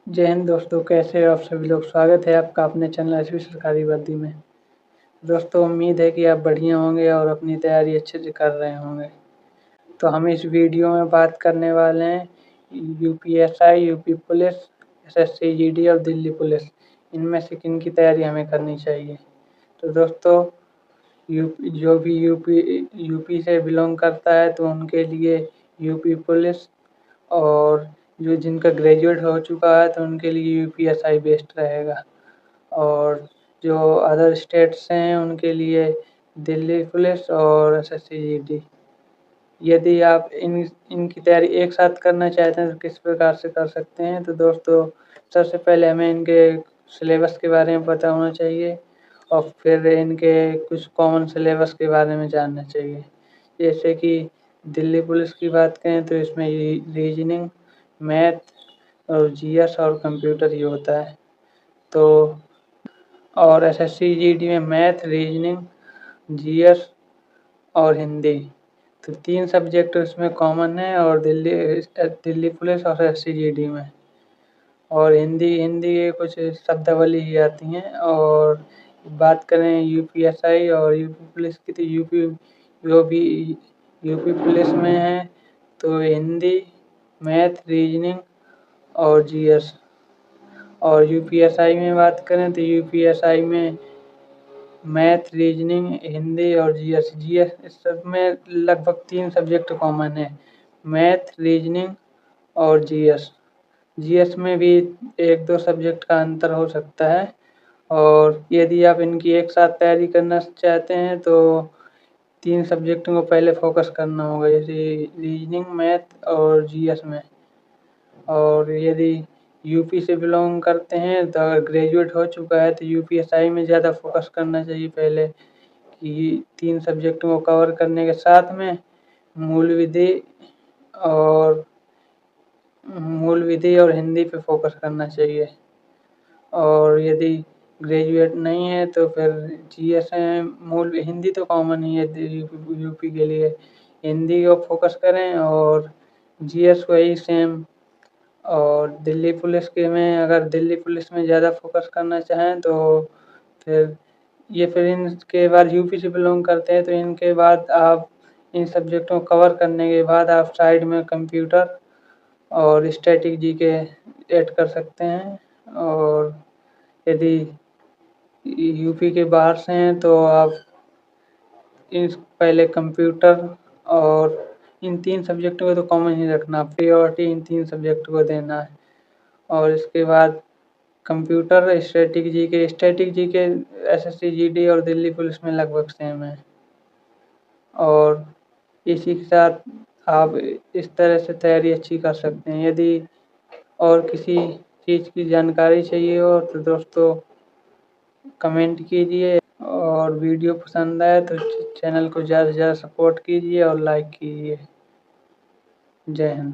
जय हिंद दोस्तों, कैसे हो आप सभी लोग। स्वागत है आपका अपने चैनल एसवी सरकारी वर्दी में। दोस्तों, उम्मीद है कि आप बढ़िया होंगे और अपनी तैयारी अच्छे से कर रहे होंगे। तो हम इस वीडियो में बात करने वाले हैं UPSI, UP police, SSC GD और दिल्ली पुलिस, इनमें से किन की तैयारी हमें करनी चाहिए। तो दोस्तों, जो भी यूपी से बिलोंग करता है तो उनके लिए यूपी पुलिस, और जो जिनका ग्रेजुएट हो चुका है तो उनके लिए यूपीएसआई बेस्ट रहेगा। और जो अदर स्टेट्स हैं उनके लिए दिल्ली पुलिस और एसएससी जीडी। यदि आप इनकी तैयारी एक साथ करना चाहते हैं तो किस प्रकार से कर सकते हैं। तो दोस्तों, सबसे पहले हमें इनके सिलेबस के बारे में पता होना चाहिए और फिर इनके कुछ कॉमन सिलेबस के बारे में जानना चाहिए। जैसे कि दिल्ली पुलिस की बात करें तो इसमें रीजनिंग, मैथ और जीएस और कंप्यूटर ही होता है। तो और एसएससी जीडी में मैथ, रीजनिंग, जीएस और हिंदी, तो 3 सब्जेक्ट उसमें कॉमन है। और दिल्ली पुलिस और एसएससी जीडी में और हिंदी के कुछ शब्दावली ही आती हैं। और बात करें यूपीएसआई और यूपी पुलिस की, तो यूपी पुलिस में है तो हिंदी, मैथ, रीजनिंग और जीएस। और यूपीएसआई में बात करें तो यूपीएसआई में मैथ, रीजनिंग, हिंदी और जीएस। इस सब में लगभग 3 सब्जेक्ट कॉमन है, मैथ, रीजनिंग और जीएस। जीएस में भी 1-2 सब्जेक्ट का अंतर हो सकता है। और यदि आप इनकी एक साथ तैयारी करना चाहते हैं तो 3 सब्जेक्टों को पहले फोकस करना होगा, जैसे रीजनिंग, मैथ और जीएस में। और यदि यूपी से बिलोंग करते हैं तो अगर ग्रेजुएट हो चुका है तो यूपीएसआई में ज़्यादा फोकस करना चाहिए पहले, कि 3 सब्जेक्टों को कवर करने के साथ में और मूल विधि और हिंदी पे फोकस करना चाहिए। और यदि ग्रेजुएट नहीं है तो फिर जीएस में हिंदी तो कॉमन ही है यूपी के लिए, हिंदी को फोकस करें और जीएस वही सेम। और दिल्ली पुलिस के में अगर दिल्ली पुलिस में ज़्यादा फोकस करना चाहें तो फिर इनके बाद यूपी से बिलोंग करते हैं तो इनके बाद आप इन सब्जेक्टों को कवर करने के बाद आप साइड में कंप्यूटर और स्टैटिक जीके ऐड कर सकते हैं। और यदि यूपी के बाहर से हैं तो आप पहले कंप्यूटर और इन 3 सब्जेक्टों को तो कॉमन ही रखना, प्रायोरिटी इन 3 सब्जेक्ट को देना है। और इसके बाद computer, static GK SSC GD और दिल्ली पुलिस में लगभग सेम है। और इसी के साथ आप इस तरह से तैयारी अच्छी कर सकते हैं। यदि और किसी चीज़ की जानकारी चाहिए हो तो दोस्तों कमेंट कीजिए, और वीडियो पसंद आए तो चैनल को ज़्यादा से ज़्यादा सपोर्ट कीजिए और लाइक कीजिए। जय हिंद।